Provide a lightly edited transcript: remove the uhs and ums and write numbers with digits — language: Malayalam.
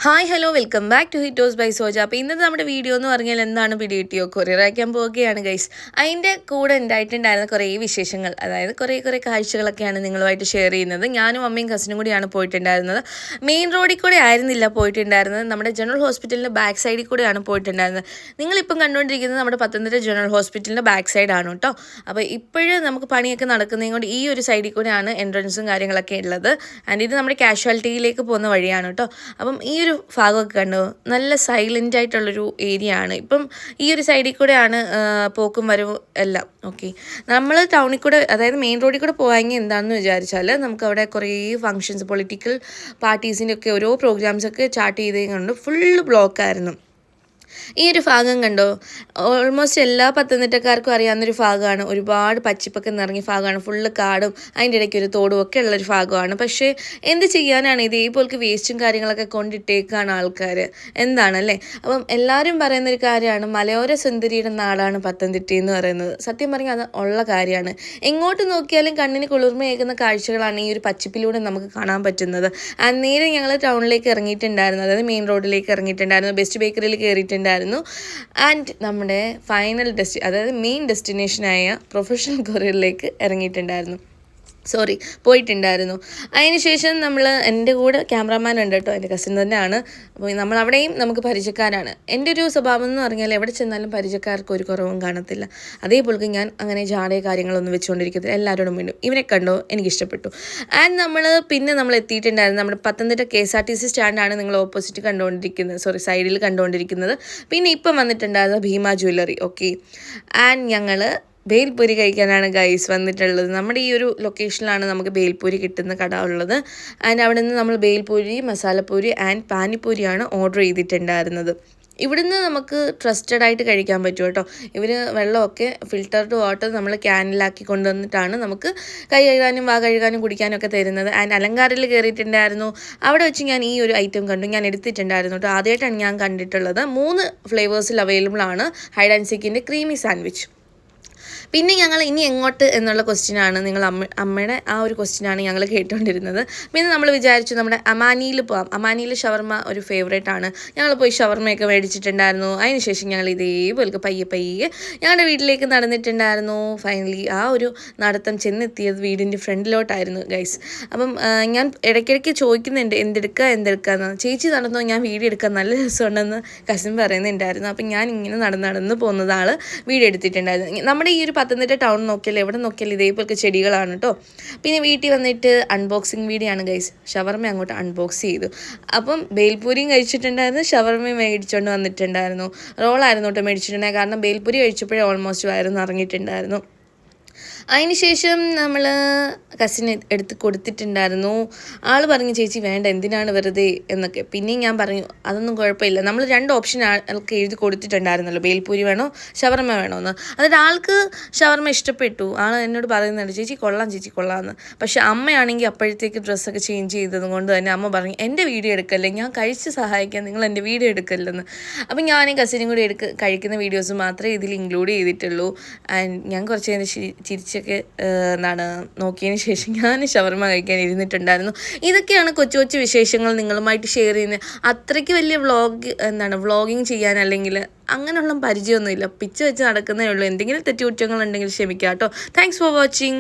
Hi hello welcome back to Hitos by Soja. അപ്പോൾ ഇന്നത്തെ നമ്മുടെ വീഡിയോ എന്ന് പറഞ്ഞാൽ എന്താണ് പിടികിട്ടിയോ, കൊറിയർ അയക്കാൻ പോവുകയാണ് ഗൈസ്. അതിൻ്റെ കൂടെ ഉണ്ടായിട്ടുണ്ടായിരുന്ന കുറേ വിശേഷങ്ങൾ, അതായത് കുറേ കാഴ്ചകളൊക്കെയാണ് നിങ്ങളുമായിട്ട് ഷെയർ ചെയ്യുന്നത്. ഞാനും അമ്മയും കസിനും കൂടിയാണ് പോയിട്ടുണ്ടായിരുന്നത്. മെയിൻ റോഡിൽ കൂടെ ആയിരുന്നില്ല പോയിട്ടുണ്ടായിരുന്നത്, നമ്മുടെ ജനറൽ ഹോസ്പിറ്റലിൻ്റെ ബാക്ക് സൈഡിൽ കൂടെയാണ് പോയിട്ടുണ്ടായിരുന്നത്. നിങ്ങളിപ്പം കണ്ടുകൊണ്ടിരിക്കുന്നത് നമ്മുടെ പത്തനംതിട്ട ജനറൽ ഹോസ്പിറ്റലിൻ്റെ ബാക്ക് സൈഡാണ് കേട്ടോ. അപ്പോൾ ഇപ്പോഴും നമുക്ക് പണിയൊക്കെ നടക്കുന്നതും കൊണ്ട് ഈ ഒരു സൈഡിൽ കൂടെയാണ് എൻട്രൻസും കാര്യങ്ങളൊക്കെ ഉള്ളത്. ആൻഡ് ഇത് നമ്മുടെ കാഷ്വാലിറ്റിയിലേക്ക് പോകുന്ന വഴിയാണ് കേട്ടോ. അപ്പം ഈ ഒരു ഭാഗമൊക്കെ കണ്ടു, നല്ല സൈലൻ്റ് ആയിട്ടുള്ളൊരു ഏരിയ ആണ്. ഇപ്പം ഈ ഒരു സൈഡിൽ കൂടെയാണ് പോക്കും വരവും എല്ലാം. ഓക്കെ, നമ്മൾ ടൗണിൽ കൂടെ, അതായത് മെയിൻ റോഡിൽ കൂടെ പോകാമെങ്കിൽ എന്താണെന്ന് വിചാരിച്ചാൽ നമുക്ക് അവിടെ കുറേ ഫങ്ഷൻസ്, പൊളിറ്റിക്കൽ പാർട്ടീസിൻ്റെ ഒക്കെ ഓരോ പ്രോഗ്രാംസൊക്കെ ചാർട്ട് ചെയ്തുകൊണ്ട് ഫുള്ള് ബ്ലോക്കായിരുന്നു. ഈ ഒരു ഭാഗം കണ്ടോ, ഓൾമോസ്റ്റ് എല്ലാ പത്തനംതിട്ടക്കാർക്കും അറിയാവുന്നൊരു ഭാഗമാണ്. ഒരുപാട് പച്ചിപ്പൊക്കെ നിറങ്ങിയ ഭാഗമാണ്, ഫുള്ള് കാടും അതിൻ്റെ ഇടയ്ക്ക് ഒരു തോടും ഒക്കെ ഉള്ളൊരു ഭാഗമാണ്. പക്ഷേ എന്ത് ചെയ്യാനാണ്, ഇതേപോലക്ക് വേസ്റ്റും കാര്യങ്ങളൊക്കെ കൊണ്ടിട്ടേക്കാണ് ആൾക്കാർ, എന്താണല്ലേ. അപ്പം എല്ലാവരും പറയുന്നൊരു കാര്യമാണ്, മലയോര സുന്ദരിയുടെ നാടാണ് പത്തനംതിട്ട എന്ന് പറയുന്നത്. സത്യം പറഞ്ഞാൽ അത് ഉള്ള കാര്യമാണ്. എങ്ങോട്ട് നോക്കിയാലും കണ്ണിന് കുളിർമയേകുന്ന കാഴ്ചകളാണ് ഈ ഒരു പച്ചിപ്പിലൂടെ നമുക്ക് കാണാൻ പറ്റുന്നത്. അന്നേരം ഞങ്ങൾ ടൗണിലേക്ക് ഇറങ്ങിയിട്ടുണ്ടായിരുന്നു, അതായത് മെയിൻ റോഡിലേക്ക് ഇറങ്ങിയിട്ടുണ്ടായിരുന്നു, ബെസ്റ്റ് ബേക്കറിയിൽ കയറിയിട്ടുണ്ടായിരുന്നു. ആൻഡ് നമ്മുടെ ഫൈനൽ അതായത് മെയിൻ ഡെസ്റ്റിനേഷനായ പ്രൊഫഷണൽ കൊറിയറിലേക്ക് പോയിട്ടുണ്ടായിരുന്നു. അതിനുശേഷം എൻ്റെ കൂടെ ക്യാമറാമാൻ ഉണ്ട് കേട്ടോ, എൻ്റെ കസിൻ തന്നെയാണ്. അപ്പോൾ നമ്മളവിടെയും നമുക്ക് പരിചയക്കാരാണ്. എൻ്റെ ഒരു സ്വഭാവം എന്ന് പറഞ്ഞാൽ എവിടെ ചെന്നാലും പരിചയക്കാർക്ക് ഒരു കുറവും കാണത്തില്ല. അതേപോലെ ഞാൻ അങ്ങനെ ജാടയ കാര്യങ്ങളൊന്നും വെച്ചുകൊണ്ടിരിക്കത്തില്ല, എല്ലാവരോടും വേണ്ടും ഇവനെ കണ്ടോ എനിക്കിഷ്ടപ്പെട്ടു. ആൻഡ് നമ്മൾ എത്തിയിട്ടുണ്ടായിരുന്നു നമ്മുടെ പത്തനംതിട്ട KSRTC സ്റ്റാൻഡാണ് നിങ്ങൾ ഓപ്പോസിറ്റ് സൈഡിൽ കണ്ടുകൊണ്ടിരിക്കുന്നത്. പിന്നെ ഇപ്പം വന്നിട്ടുണ്ടായിരുന്നു ഭീമ ജ്വല്ലറി. ഓക്കെ, ആൻഡ് ഞങ്ങൾ ബേൽപൂരി കഴിക്കാനാണ് ഗൈസ് വന്നിട്ടുള്ളത്. നമ്മുടെ ഈ ഒരു ലൊക്കേഷനിലാണ് നമുക്ക് ബേൽപൂരി കിട്ടുന്ന കട ഉള്ളത്. ആൻഡ് അവിടെ നിന്ന് നമ്മൾ ബേൽപൂരി, മസാലപ്പൂരി ആൻഡ് പാനിപ്പൂരിയാണ് ഓർഡർ ചെയ്തിട്ടുണ്ടായിരുന്നത്. ഇവിടുന്ന് നമുക്ക് ട്രസ്റ്റഡ് ആയിട്ട് കഴിക്കാൻ പറ്റും കേട്ടോ. ഇവർ വെള്ളമൊക്കെ ഫിൽറ്റർഡ് വാട്ടർ നമ്മൾ ക്യാനിലാക്കി കൊണ്ടുവന്നിട്ടാണ് നമുക്ക് കൈ കഴുകാനും വാ കഴുകാനും കുടിക്കാനും ഒക്കെ തരുന്നത്. ആൻഡ് അലങ്കാരിൽ കയറിയിട്ടുണ്ടായിരുന്നു. അവിടെ വെച്ച് ഞാൻ ഈ ഒരു ഐറ്റം കണ്ടു, ഞാൻ എടുത്തിട്ടുണ്ടായിരുന്നു കേട്ടോ. ആദ്യമായിട്ടാണ് ഞാൻ കണ്ടിട്ടുള്ളത്. 3 ഫ്ലേവേഴ്സിൽ അവൈലബിൾ ആണ് ഹൈഡ് ആൻഡ് സീക്കിൻ്റെ ക്രീമി സാൻഡ്വിച്ച്. പിന്നെ ഞങ്ങൾ ഇനി എങ്ങോട്ട് എന്നുള്ള ക്വസ്റ്റ്യനാണ്, അമ്മയുടെ ആ ഒരു ക്വസ്റ്റ്യനാണ് ഞങ്ങൾ കേട്ടുകൊണ്ടിരുന്നത്. പിന്നെ നമ്മൾ വിചാരിച്ചു നമ്മുടെ അമാനിയിൽ പോകാം. അമാനിയിൽ ഷവർമ്മ ഒരു ഫേവറേറ്റ് ആണ്. ഞങ്ങൾ പോയി ഷവർമ്മയൊക്കെ മേടിച്ചിട്ടുണ്ടായിരുന്നു. അതിനുശേഷം ഞങ്ങൾ ഇതേപോലെ പയ്യെ ഞങ്ങളുടെ വീട്ടിലേക്ക് നടന്നിട്ടുണ്ടായിരുന്നു. ഫൈനലി ആ ഒരു നടത്തം ചെന്നെത്തിയത് വീടിൻ്റെ ഫ്രണ്ടിലോട്ടായിരുന്നു ഗൈസ്. അപ്പം ഞാൻ ഇടയ്ക്കിടയ്ക്ക് ചോദിക്കുന്നുണ്ട് എന്തെടുക്കാന്ന്. ചേച്ചി നടന്നോ, ഞാൻ വീഡിയോ എടുക്കാൻ നല്ല രസമുണ്ടെന്ന് കസിൻ പറയുന്നുണ്ടായിരുന്നു. അപ്പം ഞാൻ ഇങ്ങനെ നടന്ന് പോകുന്നത് ആൾ വീഡിയോ എടുത്തിട്ടുണ്ടായിരുന്നു. നമ്മുടെ ഈ ഒരു പത്തനംതിട്ട ടൗൺ നോക്കിയാൽ എവിടെ നോക്കിയാലും ഇതേപോലത്തെ ചെടികളാണ് കേട്ടോ. പിന്നെ വീട്ടിൽ വന്നിട്ട് അൺബോക്സിങ് വീഡിയോ ആണ് ഗൈസ്. ഷവർമ്മ അങ്ങോട്ട് അൺബോക്സ് ചെയ്തു. അപ്പം ബേൽപൂരിയും കഴിച്ചിട്ടുണ്ടായിരുന്നു, ഷവർമ്മയും മേടിച്ചുകൊണ്ട് വന്നിട്ടുണ്ടായിരുന്നു. റോളായിരുന്നു കേട്ടോ മേടിച്ചിട്ടുണ്ടായിരുന്നു, കാരണം ബേൽപൂരി കഴിച്ചപ്പോഴേ ഓൾമോസ്റ്റ് വയറ് നിറഞ്ഞിട്ടുണ്ടായിരുന്നു. അതിനുശേഷം നമ്മൾ കസിന് എടുത്ത് കൊടുത്തിട്ടുണ്ടായിരുന്നു. ആൾ പറഞ്ഞു ചേച്ചി വേണ്ട, എന്തിനാണ് വെറുതെ എന്നൊക്കെ. പിന്നെയും ഞാൻ പറഞ്ഞു അതൊന്നും കുഴപ്പമില്ല, നമ്മൾ 2 ഓപ്ഷൻ ആൾക്ക് എഴുതി കൊടുത്തിട്ടുണ്ടായിരുന്നല്ലോ, ബേൽപൂരി വേണോ ഷവർമ്മ വേണോ എന്ന്. എന്നിട്ട് ആൾക്ക് ഷവർമ്മ ഇഷ്ടപ്പെട്ടു. ആൾ എന്നോട് പറയുന്നുണ്ട് ചേച്ചി കൊള്ളാമെന്ന്. പക്ഷെ അമ്മയാണെങ്കിൽ അപ്പോഴത്തേക്ക് ഡ്രസ്സൊക്കെ ചേഞ്ച് ചെയ്തത് കൊണ്ട് തന്നെ അമ്മ പറഞ്ഞു എൻ്റെ വീഡിയോ എടുക്കല്ലേ, ഞാൻ കഴിച്ച് സഹായിക്കാൻ, നിങ്ങൾ എൻ്റെ വീഡിയോ എടുക്കല്ലെന്ന്. അപ്പം ഞാനും കസിനും കൂടി കഴിക്കുന്ന വീഡിയോസ് മാത്രമേ ഇതിൽ ഇൻക്ലൂഡ് ചെയ്തിട്ടുള്ളൂ. ആൻഡ് ഞാൻ കുറച്ച് നേരം ചിരിച്ചൊക്കെ നോക്കിയതിന് ശേഷം ഞാൻ ഷവർമ്മ കഴിക്കാൻ ഇരുന്നിട്ടുണ്ടായിരുന്നു. ഇതൊക്കെയാണ് കൊച്ചു വിശേഷങ്ങൾ നിങ്ങളുമായിട്ട് ഷെയർ ചെയ്യുന്നത്. അത്രയ്ക്ക് വലിയ വ്ളോഗിങ് ചെയ്യാൻ അല്ലെങ്കിൽ അങ്ങനെയുള്ള പരിചയമൊന്നുമില്ല, പിച്ച് വെച്ച് നടക്കുന്നേ ഉള്ളൂ. എന്തെങ്കിലും തെറ്റുകുറ്റങ്ങളുണ്ടെങ്കിൽ ക്ഷമിക്കാം കേട്ടോ. Thanks for watching.